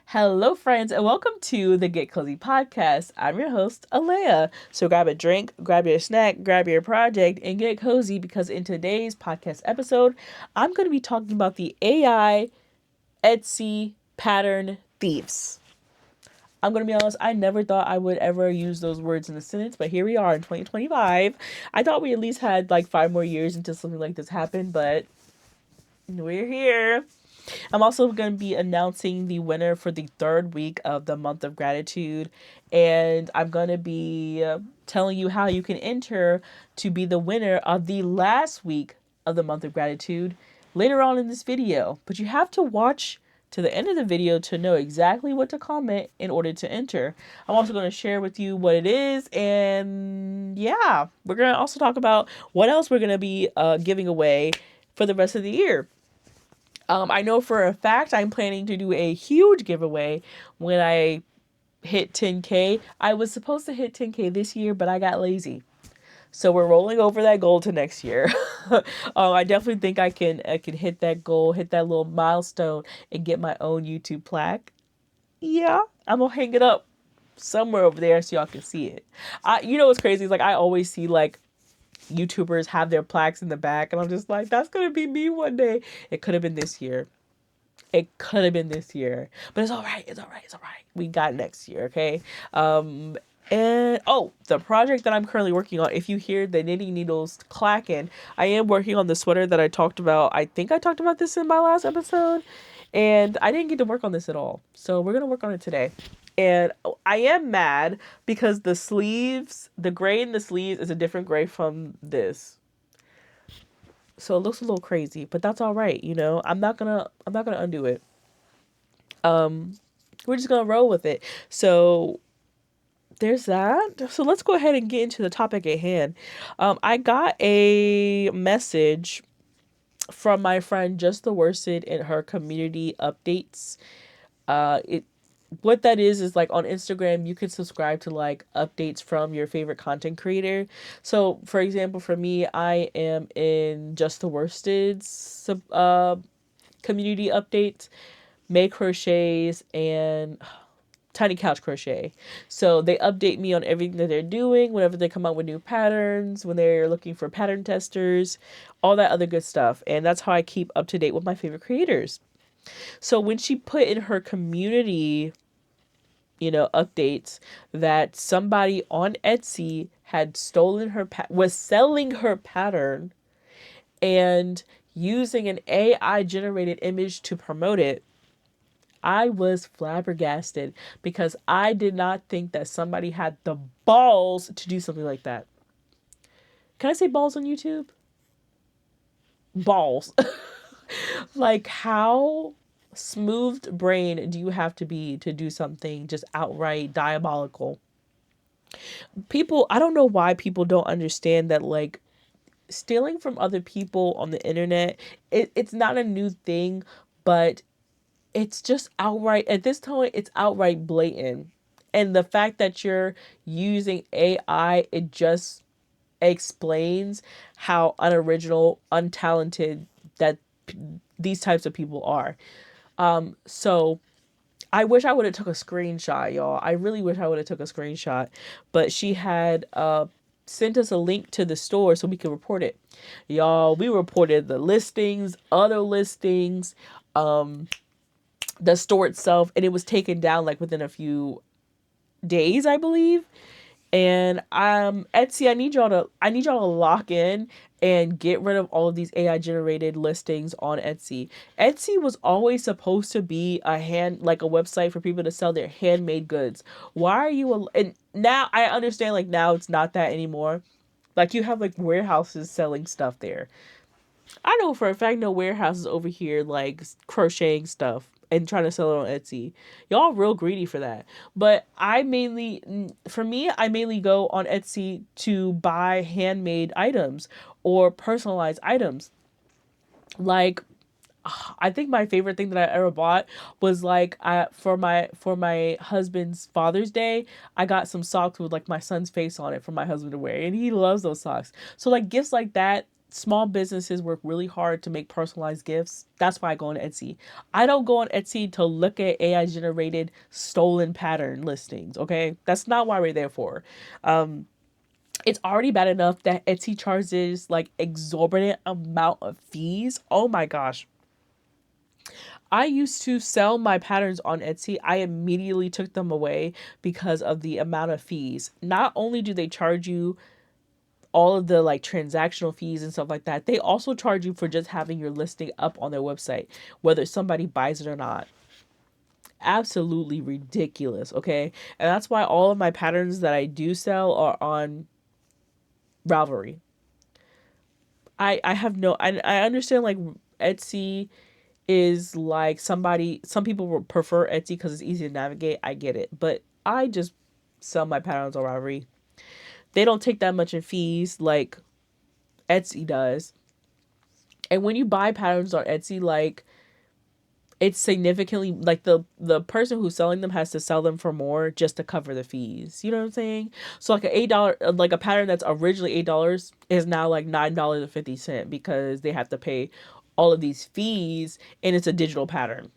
Hello, friends, and welcome to the Get Cozi Podcast. I'm your host, Alea. So grab a drink, grab your snack, grab your project, and get cozy because in today's podcast episode, I'm going to be talking about the AI Etsy pattern thieves. I'm going to be honest, I never thought I would ever use those words in a sentence, but here we are in 2025. I thought we at least had like 5 more years until something like this happened, but we're here. I'm also going to be announcing the winner for the third week of the month of gratitude. And I'm going to be telling you how you can enter to be the winner of the last week of the month of gratitude later on in this video. But you have to watch to the end of the video to know exactly what to comment in order to enter. I'm also going to share with you what it is. And yeah, we're going to also talk about what else we're going to be giving away for the rest of the year. I know for a fact I'm planning to do a huge giveaway when I hit 10K. I was supposed to hit 10K this year, but I got lazy. So we're rolling over that goal to next year. I definitely think I can hit that goal, hit that little milestone, and get my own YouTube plaque. Yeah, I'm gonna hang it up somewhere over there so y'all can see it. You know what's crazy is like I always see like YouTubers have their plaques in the back, and I'm just like, that's gonna be me one day. It could have been this year. It could have been this year, but it's all right. It's all right. It's all right. We got next year, okay? And the project that I'm currently working on, if you hear the knitting needles clacking, I am working on the sweater that I talked about. I think I talked about this in my last episode, and I didn't get to work on this at all. So we're gonna work on it today. And I am mad because the sleeves, the gray in the sleeves is a different gray from this. So it looks a little crazy, but that's all right, you know. I'm not gonna undo it. Um, we're just gonna roll with it. So there's that. So let's go ahead and get into the topic at hand. I got a message from my friend Just the Worsted in her community updates. It what that is like on Instagram, you can subscribe to like updates from your favorite content creator. So, for example, for me, I am in Just the Worsted's community updates, May Crochets, and Tiny Couch Crochet. So they update me on everything that they're doing, whenever they come out with new patterns, when they're looking for pattern testers, all that other good stuff. And that's how I keep up to date with my favorite creators. So when she put in her community, updates that somebody on Etsy had stolen was selling her pattern and using an AI generated image to promote it, I was flabbergasted because I did not think that somebody had the balls to do something like that. Can I say balls on YouTube? Balls. Like, how smooth brain do you have to be to do something just outright diabolical? I don't know why people don't understand that, like, stealing from other people on the internet, it's not a new thing, but it's just outright, at this point, it's outright blatant. And the fact that you're using AI, it just explains how unoriginal, untalented that these types of people are. So I wish I would have took a screenshot, y'all. I really wish I would have took a screenshot. But she had sent us a link to the store so we could report it. Y'all, we reported the listings, other listings, the store itself, and it was taken down like within a few days, I believe. And Etsy, I need y'all to lock in and get rid of all of these AI generated listings on Etsy. Etsy was always supposed to be like a website for people to sell their handmade goods. Why are you and now I understand, like, now it's not that anymore. Like, you have like warehouses selling stuff there. I know for a fact no warehouses over here like crocheting stuff and trying to sell it on Etsy. Y'all real greedy for that. But for me, I mainly go on Etsy to buy handmade items or personalized items. Like, I think my favorite thing that I ever bought was like for my husband's Father's Day, I got some socks with like my son's face on it for my husband to wear, and he loves those socks. So like gifts like that small businesses work really hard to make personalized gifts. That's why I go on Etsy. I don't go on Etsy to look at AI generated stolen pattern listings. Okay. That's not why we're there for. It's already bad enough that Etsy charges like exorbitant amount of fees. Oh my gosh. I used to sell my patterns on Etsy. I immediately took them away because of the amount of fees. Not only do they charge you all of the like transactional fees and stuff like that, they also charge you for just having your listing up on their website, whether somebody buys it or not. Absolutely ridiculous. Okay. And that's why all of my patterns that I do sell are on Ravelry. I have no, I understand like Etsy is like some people will prefer Etsy because it's easy to navigate. I get it. But I just sell my patterns on Ravelry. They don't take that much in fees like Etsy does. And when you buy patterns on Etsy, like it's significantly like the person who's selling them has to sell them for more just to cover the fees. You know what I'm saying? So like a $8 like a pattern that's originally $8 is now like $9.50 because they have to pay all of these fees and it's a digital pattern.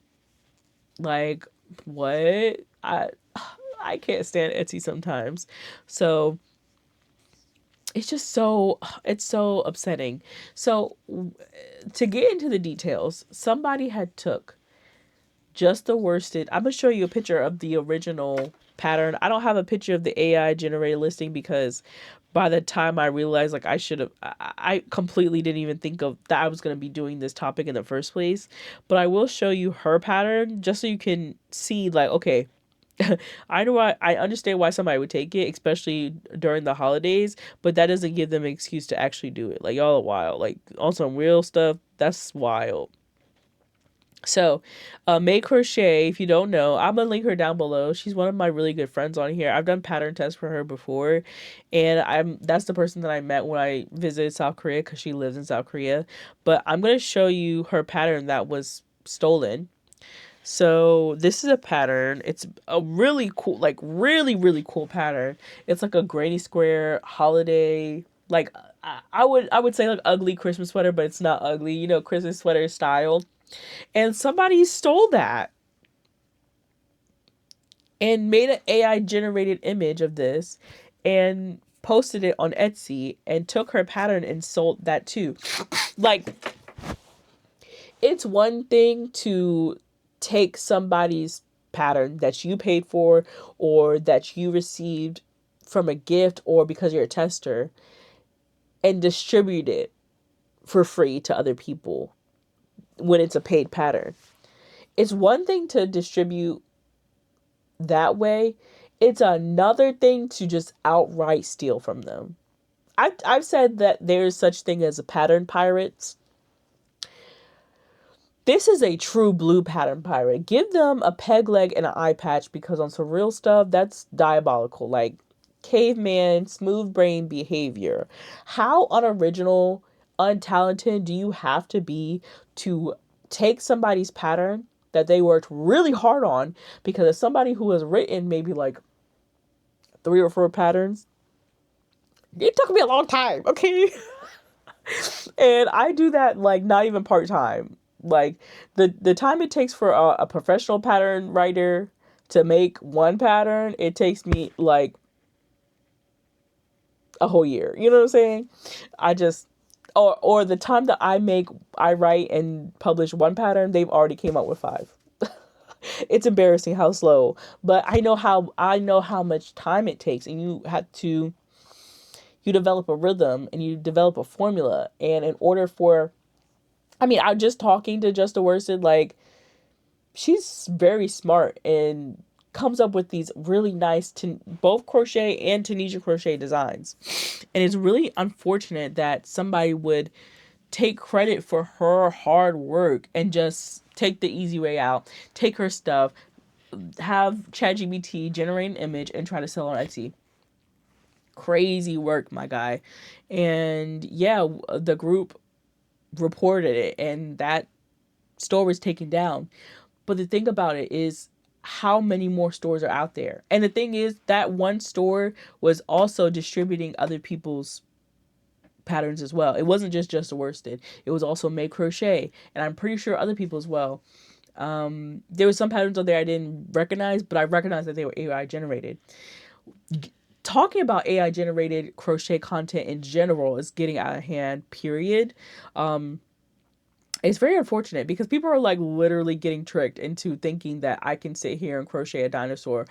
Like what? I can't stand Etsy sometimes. So it's so upsetting. So to get into the details, somebody had took just the worsted. I'm gonna show you a picture of the original pattern. I don't have a picture of the AI generated listing because by the time I realized like I completely didn't even think of that I was gonna be doing this topic in the first place. But I will show you her pattern just so you can see like, okay, I understand why somebody would take it, especially during the holidays, but that doesn't give them an excuse to actually do it. Like y'all are wild. Like on some real stuff, that's wild. So, May Crochet, if you don't know, I'm gonna link her down below. She's one of my really good friends on here. I've done pattern tests for her before, and that's the person that I met when I visited South Korea because she lives in South Korea. But I'm gonna show you her pattern that was stolen. So this is a pattern. It's a really cool, like really cool pattern. It's like a granny square holiday, like I would say like ugly Christmas sweater, but it's not ugly. You know, Christmas sweater style. And somebody stole that and made an AI generated image of this and posted it on Etsy and took her pattern and sold that too. Like, it's one thing to take somebody's pattern that you paid for or that you received from a gift or because you're a tester and distribute it for free to other people when it's a paid pattern. It's one thing to distribute that way. It's another thing to just outright steal from them. I've said that there's such thing as a pattern pirates. This is a true blue pattern pirate. Give them a peg leg and an eye patch because on some real stuff, that's diabolical. Like caveman, smooth brain behavior. How unoriginal, untalented do you have to be to take somebody's pattern that they worked really hard on? Because as somebody who has written maybe like 3 or 4 patterns, it took me a long time, okay? And I do that like not even part-time. Like the time it takes for a professional pattern writer to make one pattern, it takes me like a whole year. You know what I'm saying? I just or the time that I write and publish one pattern, they've already came up with 5. It's embarrassing how slow, but I know how much time it takes, and you develop a rhythm and you develop a formula, and in order for I'm just talking to Just the Worsted, like she's very smart and comes up with these really nice both crochet and Tunisia crochet designs. And it's really unfortunate that somebody would take credit for her hard work and just take the easy way out, take her stuff, have ChatGPT generate an image and try to sell on Etsy. Crazy work, my guy. And yeah, the group reported it and that store was taken down. But the thing about it is how many more stores are out there. And the thing is that one store was also distributing other people's patterns as well. It wasn't just a worsted. It was also made crochet, and I'm pretty sure other people as well. There were some patterns on there I didn't recognize, but I recognized that they were AI generated. Talking about AI generated crochet content in general is getting out of hand, period. It's very unfortunate because people are like literally getting tricked into thinking that I can sit here and crochet a dinosaur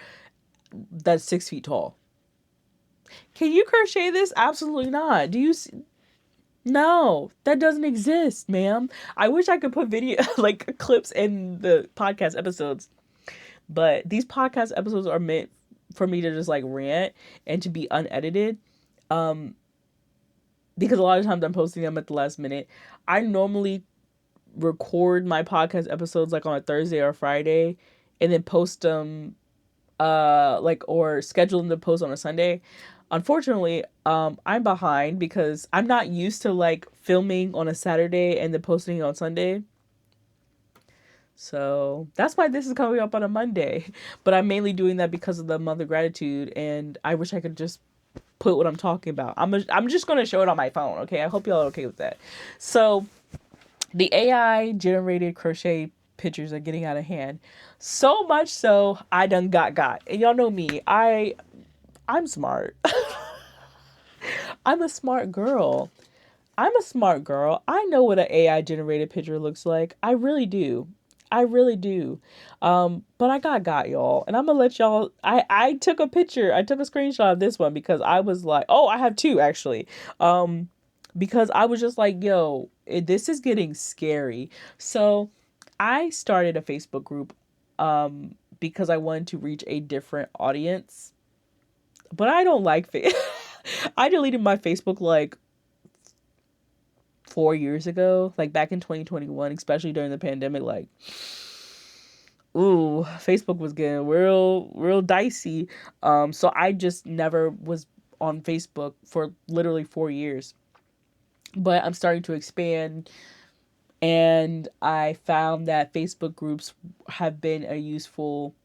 that's 6 feet tall. Can you crochet this? Absolutely not. Do you see? No, that doesn't exist, ma'am. I wish I could put video like clips in the podcast episodes, but these podcast episodes are meant for me to just like rant and to be unedited. Because a lot of times I'm posting them at the last minute. I normally record my podcast episodes like on a Thursday or Friday and then post them or schedule them to post on a Sunday. Unfortunately, I'm behind because I'm not used to like filming on a Saturday and then posting it on Sunday. So that's why this is coming up on a Monday. But I'm mainly doing that because of the month of gratitude, and I wish I could just put what I'm talking about. I'm just going to show it on my phone, okay? I hope y'all are okay with that. So the AI generated crochet pictures are getting out of hand. So much so, I done got. And y'all know me. I'm smart. I'm a smart girl. I know what an AI generated picture looks like. I really do. But I got y'all. And I'm going to let y'all. I took a picture. I took a screenshot of this one because I was like, oh, I have two actually. Because I was just like, yo, this is getting scary. So I started a Facebook group because I wanted to reach a different audience. But I don't like I deleted my Facebook like 4 years ago, like back in 2021, especially during the pandemic. Like, ooh, Facebook was getting real dicey. So I just never was on Facebook for literally 4 years. But I'm starting to expand, and I found that Facebook groups have been a useful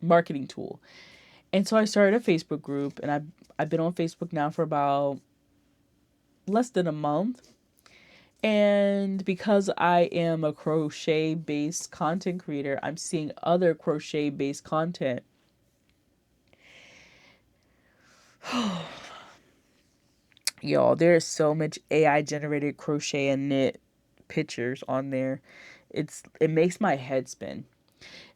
marketing tool. And so I started a Facebook group, and I've been on Facebook now for about less than a month. And because I am a crochet-based content creator, I'm seeing other crochet-based content. Y'all, there's so much AI-generated crochet and knit pictures on there. It makes my head spin.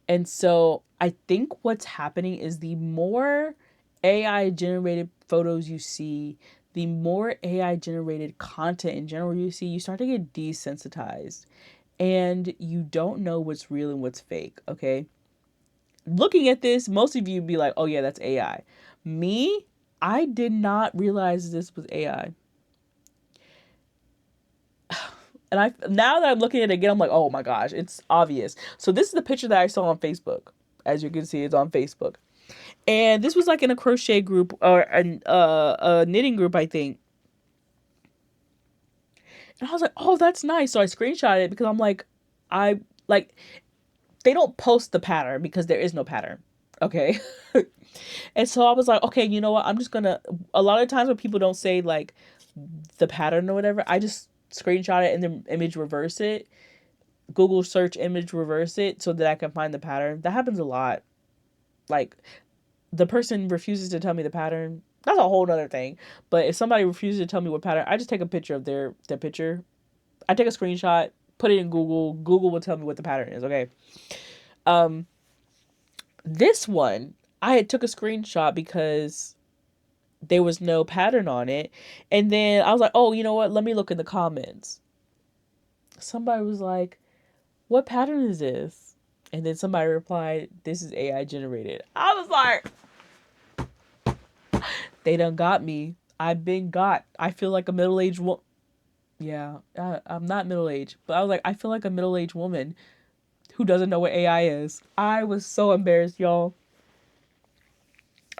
And so I think what's happening is the more AI generated photos you see, the more AI generated content in general you see, you start to get desensitized and you don't know what's real and what's fake. Okay. Looking at this, most of you be like, oh yeah, that's AI. Me, I did not realize this was AI. And now that I'm looking at it again, I'm like, oh my gosh, it's obvious. So this is the picture that I saw on Facebook. As you can see, it's on Facebook. And this was like in a crochet group or a knitting group, I think. And I was like, oh, that's nice. So I screenshot it because I'm like, they don't post the pattern because there is no pattern. Okay. And so I was like, okay, you know what? I'm just going to, a lot of times when people don't say like the pattern or whatever, I just screenshot it and then image reverse it. Google search image reverse it so that I can find the pattern. That happens a lot. Like, the person refuses to tell me the pattern. That's a whole other thing. But if somebody refuses to tell me what pattern, I just take a picture of their picture. I take a screenshot, put it in Google. Google will tell me what the pattern is. Okay. This one, I had took a screenshot because there was no pattern on it. And then I was like, oh, you know what? Let me look in the comments. Somebody was like, what pattern is this? And then somebody replied, this is AI generated. I was like, they done got me. I've been got. I feel like a middle-aged woman. Yeah, I'm not middle-aged. But I was like, I feel like a middle-aged woman who doesn't know what AI is. I was so embarrassed, y'all.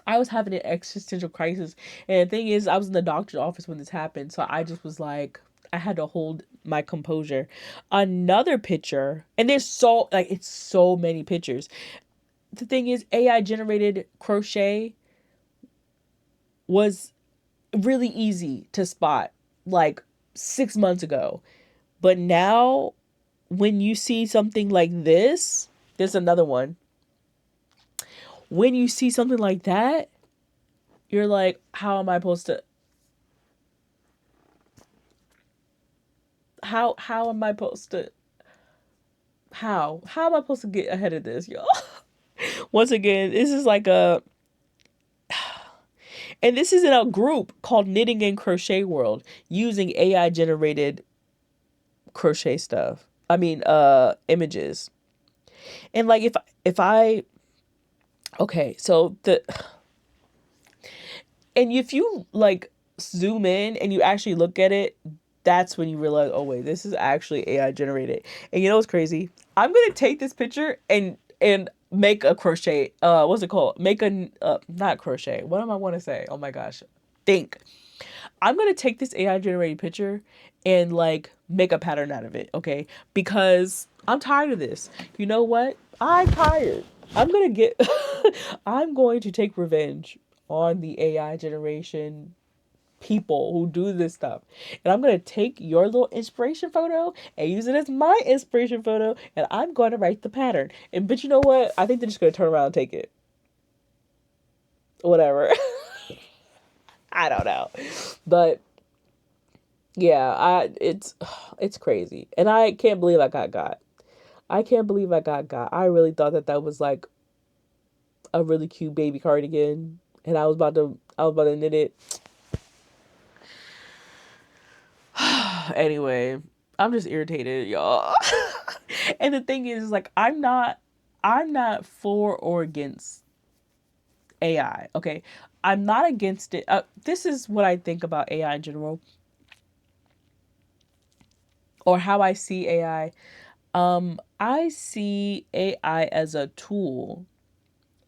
I was having an existential crisis. And the thing is, I was in the doctor's office when this happened. So I just was like, I had to hold my composure. Another picture, and there's it's so many pictures. The thing is, AI generated crochet was really easy to spot. like 6 months ago. But now when you see something like this, there's another one. When you see something like that, you're like, how am I supposed to how am I supposed to how am I supposed to get ahead of this, y'all? Once again, this is like a and this is in a group called Knitting and Crochet World using AI generated crochet stuff. I mean, images. And like if I okay, so the and if you like zoom in and you actually look at it, that's when you realize, oh wait, this is actually AI generated. And you know what's crazy? I'm gonna take this picture and make a crochet. What's it called? Make a not crochet. What am I want to say? Oh my gosh, think. I'm gonna take this AI generated picture and like make a pattern out of it, okay? Because I'm tired of this. You know what? I'm tired. I'm gonna get. I'm going to take revenge on the AI generation people who do this stuff. And I'm going to take your little inspiration photo and use it as my inspiration photo. And I'm going to write the pattern. And but you know what? I think they're just going to turn around and take it. Whatever. I don't know. But yeah, it's crazy. And I can't believe I got. I can't believe I got. I really thought that was like a really cute baby cardigan. And I was about to knit it. Anyway, I'm just irritated, y'all. And the thing is, like, I'm not for or against AI. Okay, I'm not against it. This is what I think about AI in general, or how I see AI. I see AI as a tool.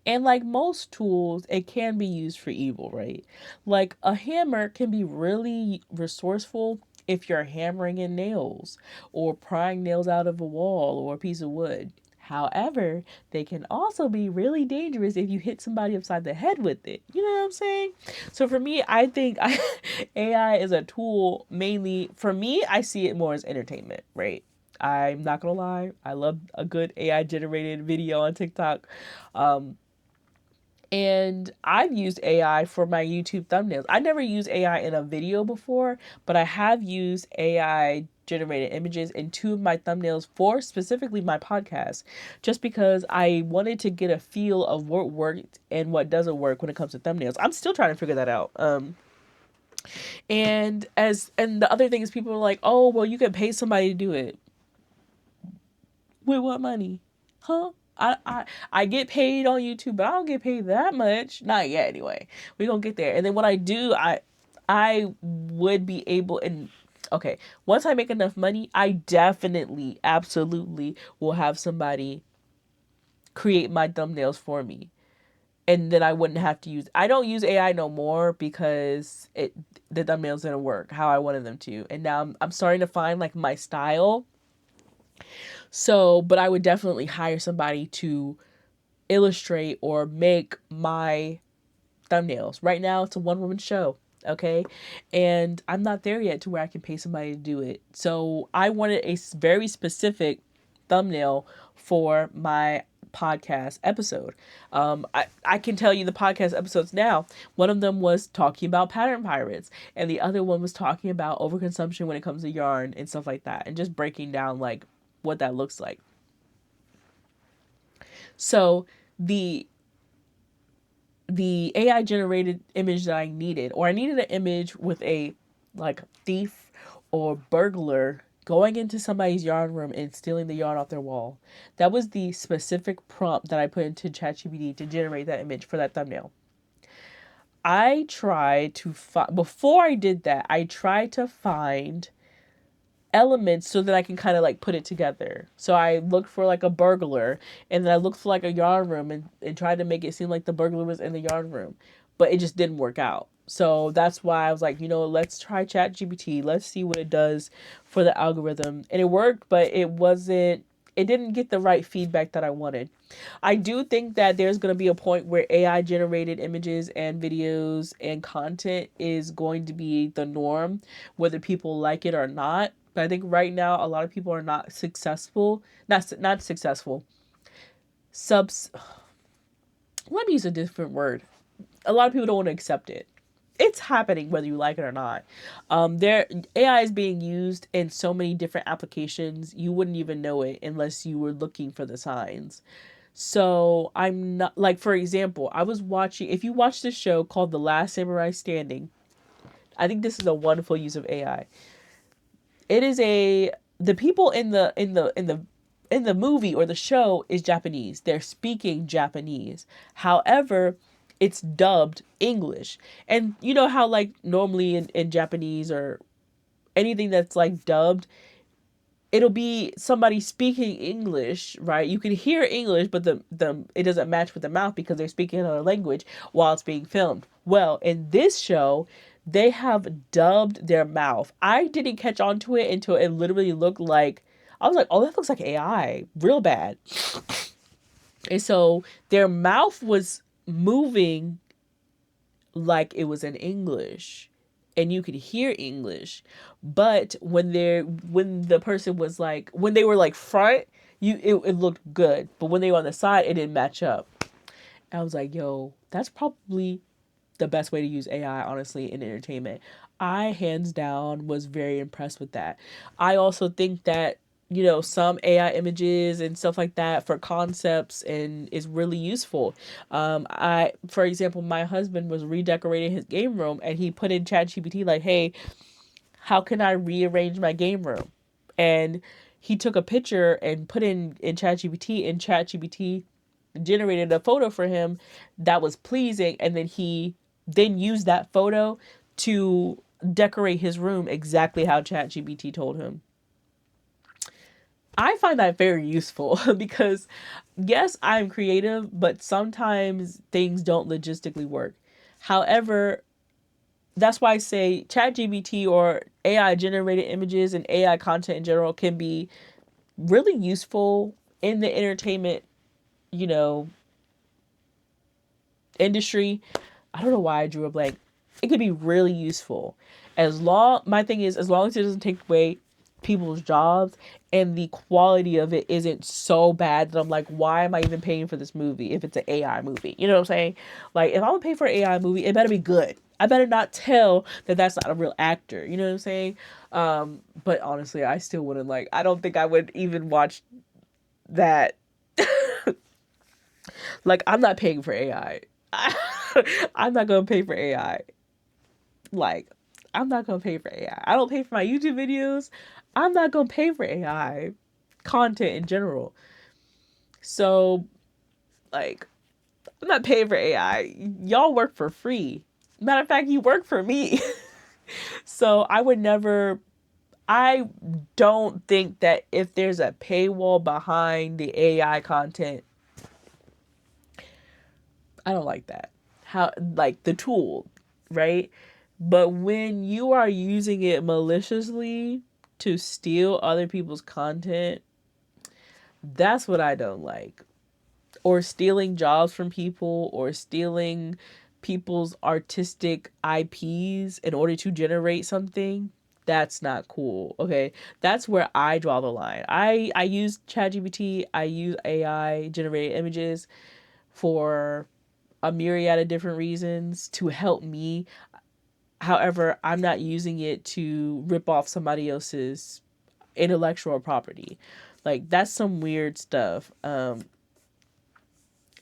And like most tools, it can be used for evil, right? Like a hammer can be really resourceful if you're hammering in nails or prying nails out of a wall or a piece of wood. However, they can also be really dangerous if you hit somebody upside the head with it. You know what I'm saying? So for me, I think AI is a tool mainly, for me, I see it more as entertainment, right? I'm not gonna lie, I love a good AI generated video on TikTok. And I've used AI for my YouTube thumbnails. I never used AI in a video before, but I have used AI generated images in two of my thumbnails for specifically my podcast, just because I wanted to get a feel of what worked and what doesn't work when it comes to thumbnails. I'm still trying to figure that out. And the other thing is people are like, oh, well, you can pay somebody to do it. With what money? Huh? I get paid on YouTube, but I don't get paid that much. Not yet, anyway. We're gonna get there. And then when I do, I would be able, and okay, once I make enough money, I definitely, absolutely will have somebody create my thumbnails for me. And then I wouldn't have to use, I don't use AI no more because the thumbnails didn't work how I wanted them to. And now I'm starting to find like my style. So, but I would definitely hire somebody to illustrate or make my thumbnails. Right now, it's a one-woman show, okay? And I'm not there yet to where I can pay somebody to do it. So, I wanted a very specific thumbnail for my podcast episode. I can tell you the podcast episodes now. One of them was talking about pattern pirates, and the other one was talking about overconsumption when it comes to yarn and stuff like that, and just breaking down like what that looks like. So the AI generated image that I needed, or I needed an image with a like thief or burglar going into somebody's yarn room and stealing the yarn off their wall. That was the specific prompt that I put into ChatGPT to generate that image for that thumbnail. I tried to before I did that, I tried to find elements so that I can kind of like put it together. So I looked for like a burglar, and then I looked for like a yarn room, and tried to make it seem like the burglar was in the yarn room, but it just didn't work out. So that's why I was like, let's try ChatGPT. Let's see what it does for the algorithm. And it worked, but it didn't get the right feedback that I wanted. I do think that there's going to be a point where AI generated images and videos and content is going to be the norm, whether people like it or not. But I think right now a lot of people are not successful, not successful. Subs Let me use a different word. A lot of people don't want to accept it. It's happening whether you like it or not. There AI is being used in so many different applications. You wouldn't even know it unless you were looking for the signs. So I'm not, like, for example, I was watching, if you watch this show called The Last Samurai Standing, I think this is a wonderful use of AI. It is the people in the movie or the show is Japanese. They're speaking Japanese. However, it's dubbed English. And you know how, like, normally in Japanese or anything that's like dubbed, it'll be somebody speaking English, right? You can hear English, but the it doesn't match with the mouth because they're speaking another language while it's being filmed. Well, in this show, they have dubbed their mouth. I didn't catch on to it until it literally looked like, I was like, oh, that looks like AI, real bad. And so their mouth was moving like it was in English, and you could hear English. But when the person was like, when they were like front, it looked good. But when they were on the side, it didn't match up. And I was like, yo, that's probably the best way to use AI, honestly, in entertainment. I, hands down, was very impressed with that. I also think that, you know, some AI images and stuff like that for concepts and is really useful. For example, my husband was redecorating his game room and he put in ChatGPT like, hey, how can I rearrange my game room? And he took a picture and put in ChatGPT, and ChatGPT generated a photo for him that was pleasing, and then he then used that photo to decorate his room exactly how ChatGPT told him. I find that very useful because, yes, I'm creative, but sometimes things don't logistically work. However, that's why I say ChatGPT or AI generated images and AI content in general can be really useful in the entertainment, you know, industry. I don't know why I drew a blank. It could be really useful. My thing is, as long as it doesn't take away people's jobs and the quality of it isn't so bad that I'm like, why am I even paying for this movie if it's an AI movie? You know what I'm saying? Like, if I'm gonna pay for an AI movie, it better be good. I better not tell that that's not a real actor. You know what I'm saying? But honestly, I still wouldn't, like, I don't think I would even watch that. Like, I'm not paying for AI. I'm not gonna pay for AI. Like, I'm not gonna pay for AI. I don't pay for my YouTube videos. I'm not gonna pay for AI content in general. So, like, I'm not paying for AI. Y'all work for free. Matter of fact, you work for me. So I don't think that if there's a paywall behind the AI content, I don't like that. How, like, the tool, right? But when you are using it maliciously to steal other people's content, that's what I don't like. Or stealing jobs from people, or stealing people's artistic IPs in order to generate something. That's not cool. Okay. That's where I draw the line. I use ChatGPT, I use AI generated images for a myriad of different reasons to help me. However, I'm not using it to rip off somebody else's intellectual property. Like, that's some weird stuff. And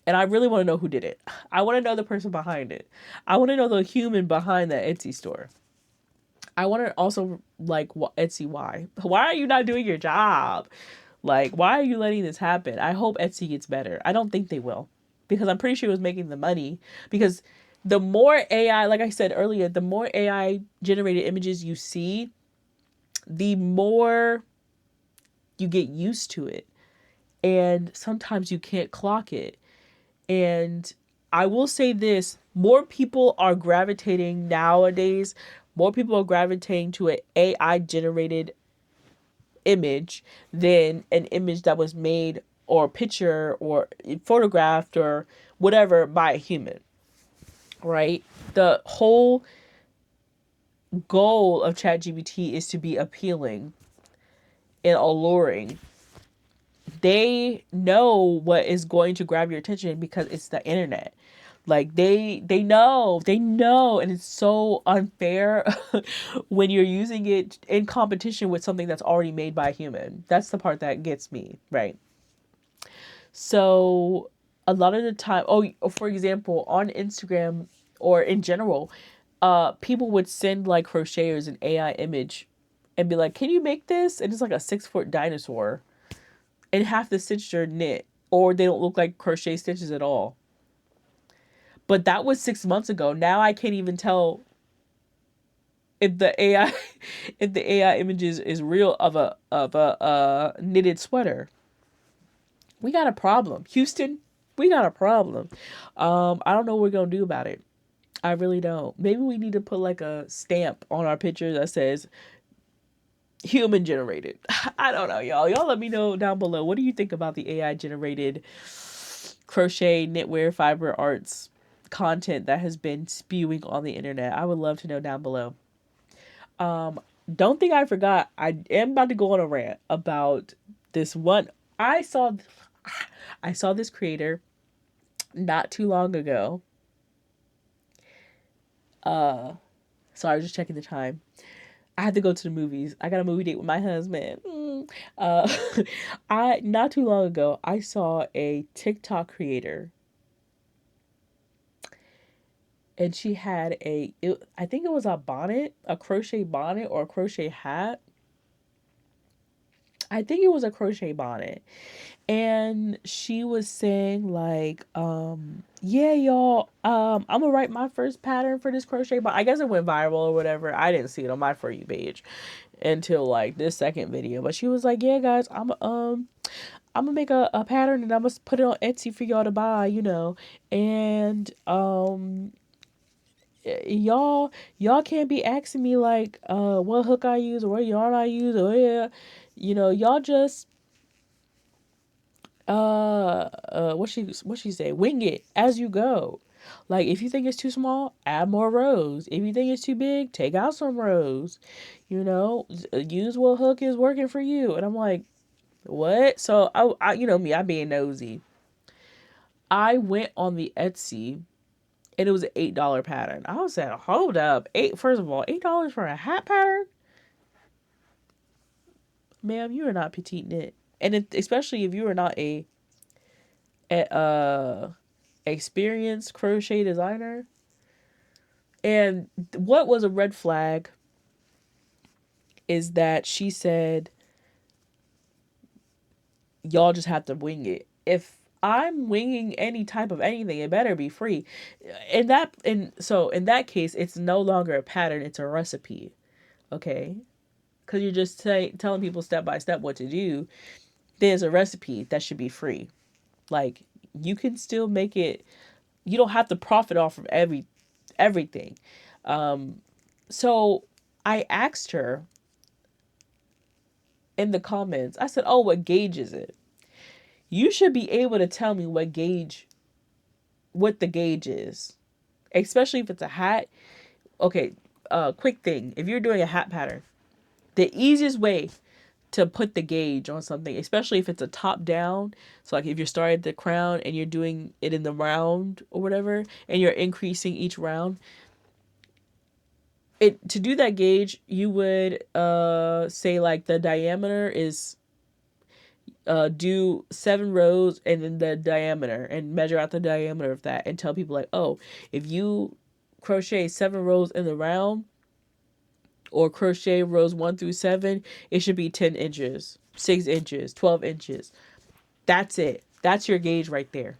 I really want to know who did it. I want to know the person behind it. I want to know the human behind that Etsy store. I want to also, like, Etsy, why? Why are you not doing your job? Like, why are you letting this happen? I hope Etsy gets better. I don't think they will, because I'm pretty sure it was making the money. Because the more AI, like I said earlier, the more AI generated images you see, the more you get used to it. And sometimes you can't clock it. And I will say this, more people are gravitating nowadays, more people are gravitating to an AI generated image than an image that was made or picture or photographed or whatever by a human, right? The whole goal of ChatGPT is to be appealing and alluring. They know what is going to grab your attention because it's the internet. Like they know, and it's so unfair when you're using it in competition with something that's already made by a human. That's the part that gets me, right? So a lot of the time, for example, on Instagram or in general, people would send like crocheters an AI image and be like, "Can you make this?" And it's like a 6-foot dinosaur, and half the stitches are knit, or they don't look like crochet stitches at all. But that was 6 months ago. Now I can't even tell if the AI if the AI image is real of a knitted sweater. We got a problem, Houston. We got a problem. I don't know what we're gonna do about it. I really don't. Maybe we need to put like a stamp on our picture that says human generated. I don't know, y'all. Y'all let me know down below. What do you think about the AI generated crochet, knitwear, fiber arts content that has been spewing on the internet? I would love to know down below. Don't think I forgot. I am about to go on a rant about this one. I saw this creator not too long ago. Sorry, just checking the time. I had to go to the movies. I got a movie date with my husband. I not too long ago I saw a TikTok creator, and she had I think it was a bonnet, a crochet bonnet or a crochet hat. I think it was a crochet bonnet. And she was saying like, yeah, y'all, I'm gonna write my first pattern for this crochet bonnet. I guess it went viral or whatever. I didn't see it on my For You page until like this second video. But she was like, yeah, guys, I'm gonna make a pattern and I'm gonna put it on Etsy for y'all to buy, and y'all can't be asking me like what hook I use or what yarn I use or y'all just what she say, wing it as you go. Like, if you think it's too small, add more rows. If you think it's too big, take out some rows. Use what hook is working for you. And I'm like, what? So I me, I being nosy, I went on the Etsy, and it was an $8 pattern. I was saying, hold up, first of all, $8 for a hat pattern? Ma'am, you are not petite knit. And especially if you are not a experienced crochet designer. And what was a red flag is that she said, y'all just have to wing it. If I'm winging any type of anything, it better be free. So in that case, it's no longer a pattern, it's a recipe. Okay? Because you're just telling people step by step what to do. There's a recipe that should be free. Like, you can still make it. You don't have to profit off of everything. So I asked her in the comments, I said, oh, what gauge is it? You should be able to tell me what the gauge is, especially if it's a hat. Okay, quick thing. If you're doing a hat pattern, the easiest way to put the gauge on something, especially if it's a top down. So like if you're starting at the crown and you're doing it in the round or whatever, and you're increasing each round, to do that gauge, you would say like the diameter is do 7 rows and then the diameter, and measure out the diameter of that, and tell people like, oh, if you crochet 7 rows in the round, or crochet rows 1 through 7, it should be 10 inches, 6 inches, 12 inches. That's it. That's your gauge right there.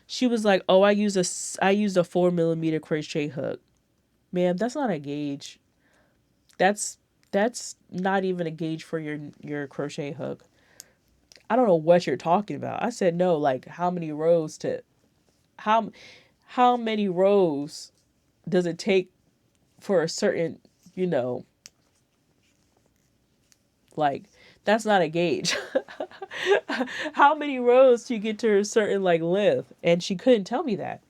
She was like, oh, I used a 4mm crochet hook. Ma'am, that's not a gauge. That's not even a gauge for your crochet hook. I don't know what you're talking about. I said, no, like how many rows does it take for a certain, like That's not a gauge. How many rows do you get to a certain like length? And she couldn't tell me that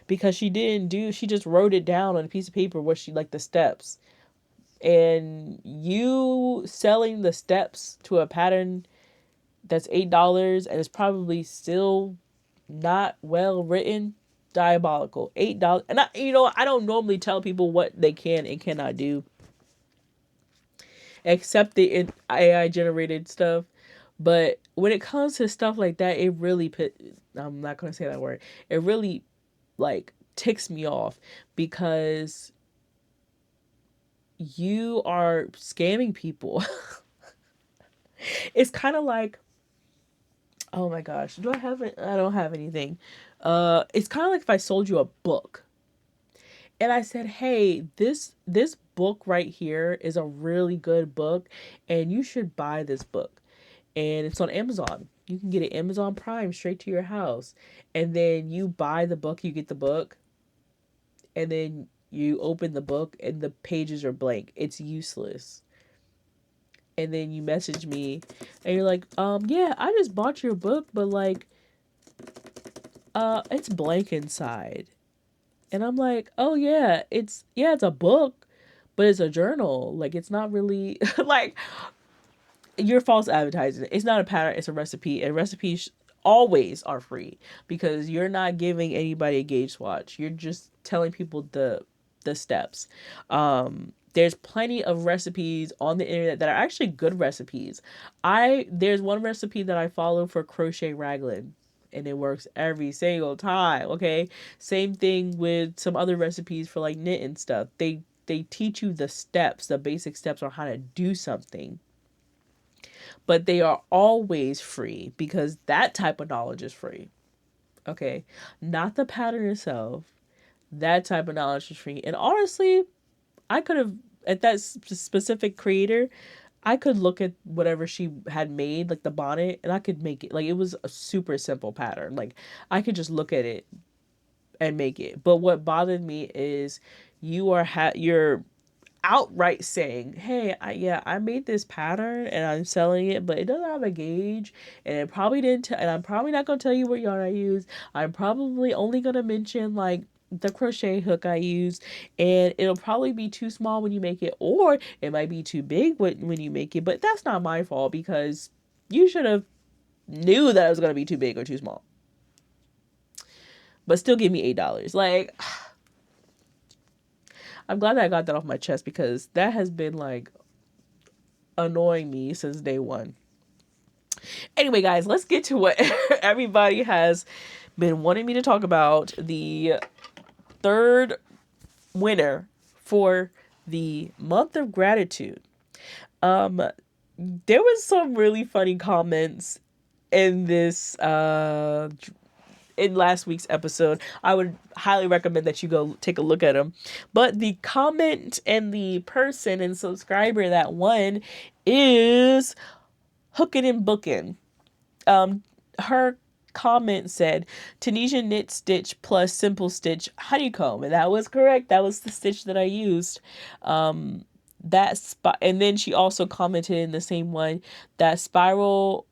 because she just wrote it down on a piece of paper what she like the steps. And you selling the steps to a pattern that's $8 and it's probably still not well written, diabolical. $8. And I don't normally tell people what they can and cannot do, except the AI generated stuff. But when it comes to stuff like that, it really I'm not going to say that word. It really like ticks me off because you are scamming people. It's kind of like, oh my gosh, do I have it? I don't have anything. It's kind of like if I sold you a book and I said, "Hey, this book right here is a really good book and you should buy this book." And it's on Amazon. You can get it Amazon Prime straight to your house. And then you buy the book, you get the book, and then you open the book and the pages are blank. It's useless. And then you message me and you're like, yeah, I just bought your book, but like it's blank inside. And I'm like, oh yeah, it's a book, but it's a journal. Like it's not really like you're false advertising. It's not a pattern, it's a recipe. And recipes always are free because you're not giving anybody a gauge swatch. You're just telling people the steps. There's plenty of recipes on the internet that are actually good recipes. There's one recipe that I follow for crochet raglan and it works every single time. Okay. Same thing with some other recipes for like knit and stuff. They teach you the steps, the basic steps on how to do something. But they are always free because that type of knowledge is free. Okay. Not the pattern itself. That type of knowledge is free. And honestly, I could have, at that specific creator, I could look at whatever she had made, like the bonnet, and I could make it. Like it was a super simple pattern. Like I could just look at it and make it. But what bothered me is you're outright saying, "Hey, I made this pattern and I'm selling it, but it doesn't have a gauge, and it probably didn't. And I'm probably not gonna tell you what yarn I use. I'm probably only gonna mention like the crochet hook I used, and it'll probably be too small when you make it, or it might be too big when you make it. But that's not my fault because you should have knew that it was gonna be too big or too small. But still, give me $8. Like." I'm glad that I got that off my chest because that has been like annoying me since day one. Anyway, guys, let's get to what everybody has been wanting me to talk about. The third winner for the month of gratitude. There was some really funny comments in this in last week's episode. I would highly recommend that you go take a look at them. But the comment and the person and subscriber that won is Hookin' and Bookin'. Her comment said Tunisian knit stitch plus simple stitch honeycomb, and that was correct. That was the stitch that I used. And then she also commented in the same one that spiral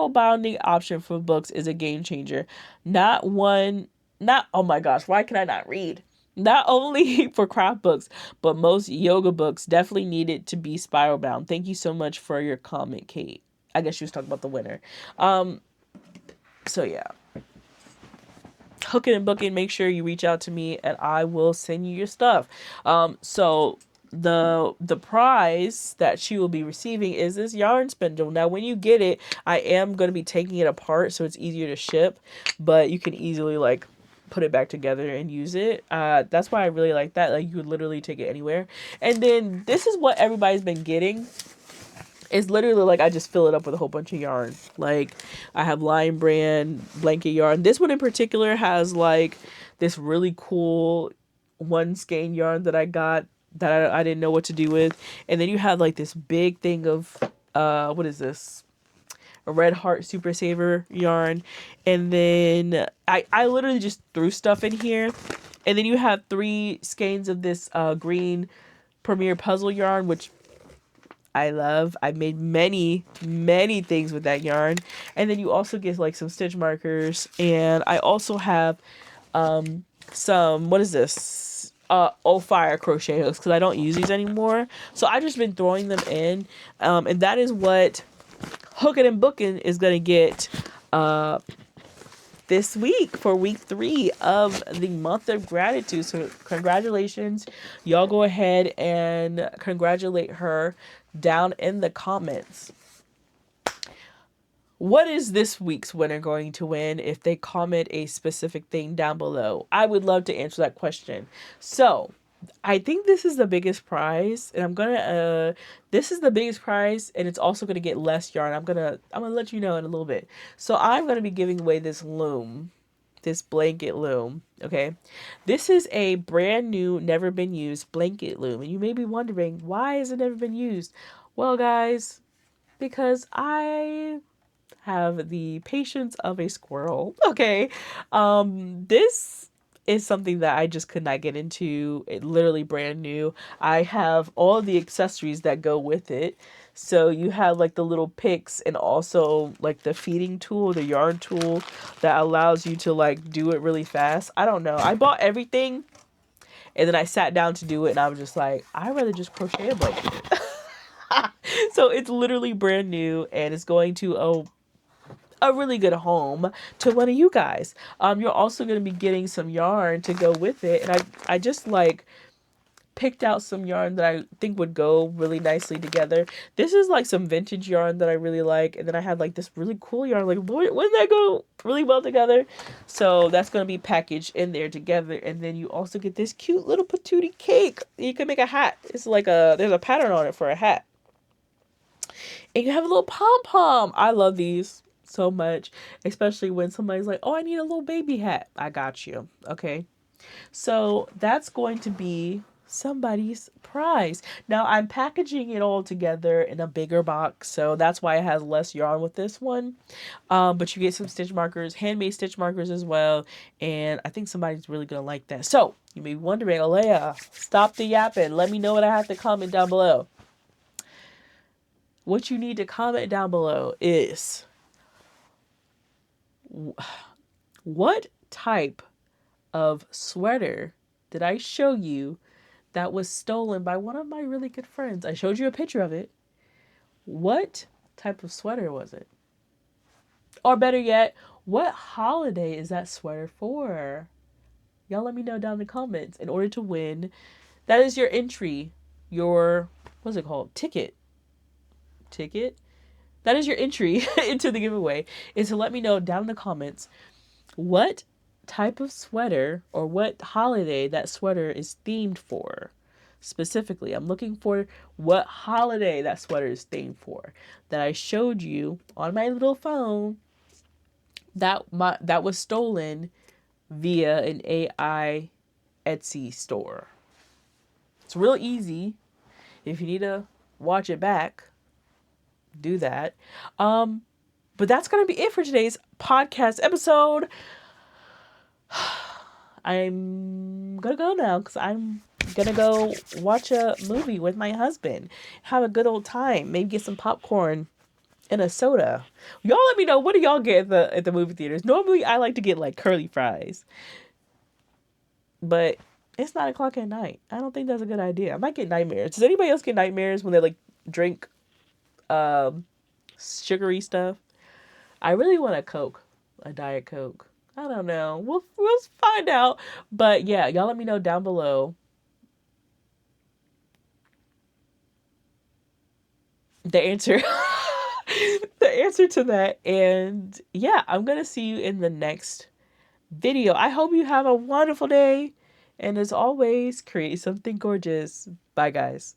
bounding option for books is a game changer. Oh my gosh, why can I not read? Not only for craft books, but most yoga books definitely needed to be spiral bound. Thank you so much for your comment, Kate. I guess she was talking about the winner. So yeah. Hooking and Booking, make sure you reach out to me and I will send you your stuff. So the prize that she will be receiving is this yarn spindle. Now, when you get it, I am going to be taking it apart so it's easier to ship, but you can easily like put it back together and use it. That's why I really like that. Like you could literally take it anywhere. And then this is what everybody's been getting. It's literally like I just fill it up with a whole bunch of yarn. Like I have Lion Brand blanket yarn. This one in particular has like this really cool one skein yarn that I got that I didn't know what to do with. And then you have like this big thing of, what is this? A Red Heart Super Saver yarn. And then I literally just threw stuff in here. And then you have 3 skeins of this green Premier Puzzle yarn, which I love. I've made many, many things with that yarn. And then you also get like some stitch markers. And I also have some, what is this? Fire crochet hooks, because I don't use these anymore. So I've just been throwing them in. And that is what Hooking and Booking is going to get this week for week 3 of the month of gratitude. So congratulations. Y'all go ahead and congratulate her down in the comments. What is this week's winner going to win if they comment a specific thing down below? I would love to answer that question. So I think this is the biggest prize, and this is the biggest prize, and it's also gonna get less yarn. I'm gonna let you know in a little bit. So I'm gonna be giving away this loom, this blanket loom. Okay, this is a brand new, never been used blanket loom, and you may be wondering, why has it never been used? Well, guys, because I have the patience of a squirrel. Okay, this is something that I just could not get into. It literally brand new. I have all the accessories that go with it. So you have like the little picks and also like the feeding tool, the yarn tool that allows you to like do it really fast. I don't know. I bought everything and then I sat down to do it and I was just like, I'd rather just crochet a blanket. So it's literally brand new and it's going to a really good home to one of you guys. You're also going to be getting some yarn to go with it. And I just like picked out some yarn that I think would go really nicely together. This is like some vintage yarn that I really like. And then I had like this really cool yarn. Like, wouldn't that go really well together? So that's going to be packaged in there together. And then you also get this cute little patootie cake. You can make a hat. It's like there's a pattern on it for a hat. And you have a little pom-pom. I love these so much, especially when somebody's like, oh, I need a little baby hat. I got you. Okay. So that's going to be somebody's prize. Now I'm packaging it all together in a bigger box. So that's why it has less yarn with this one. But you get some stitch markers, handmade stitch markers as well. And I think somebody's really going to like that. So you may be wondering, Alea, stop the yapping. Let me know what I have to comment down below. What you need to comment down below is, what type of sweater did I show you that was stolen by one of my really good friends? I showed you a picture of it. What type of sweater was it? Or better yet, what holiday is that sweater for? Y'all let me know down in the comments. In order to win, that is your entry, your, what's it called? Ticket. That is your entry into the giveaway, is to let me know down in the comments what type of sweater or what holiday that sweater is themed for. Specifically, I'm looking for what holiday that sweater is themed for, that I showed you on my little phone that was stolen via an AI Etsy store. It's real easy. If you need to watch it back, do that. But that's going to be it for today's podcast episode. I'm going to go now because I'm going to go watch a movie with my husband. Have a good old time. Maybe get some popcorn and a soda. Y'all let me know, what do y'all get at the movie theaters? Normally, I like to get like curly fries. But it's 9:00 at night. I don't think that's a good idea. I might get nightmares. Does anybody else get nightmares when they like drink sugary stuff? I really want a Coke, a Diet Coke. I don't know. We'll find out. But yeah, y'all let me know down below the answer. The answer to that. And yeah, I'm gonna see you in the next video. I hope you have a wonderful day. And as always, create something gorgeous. Bye, guys.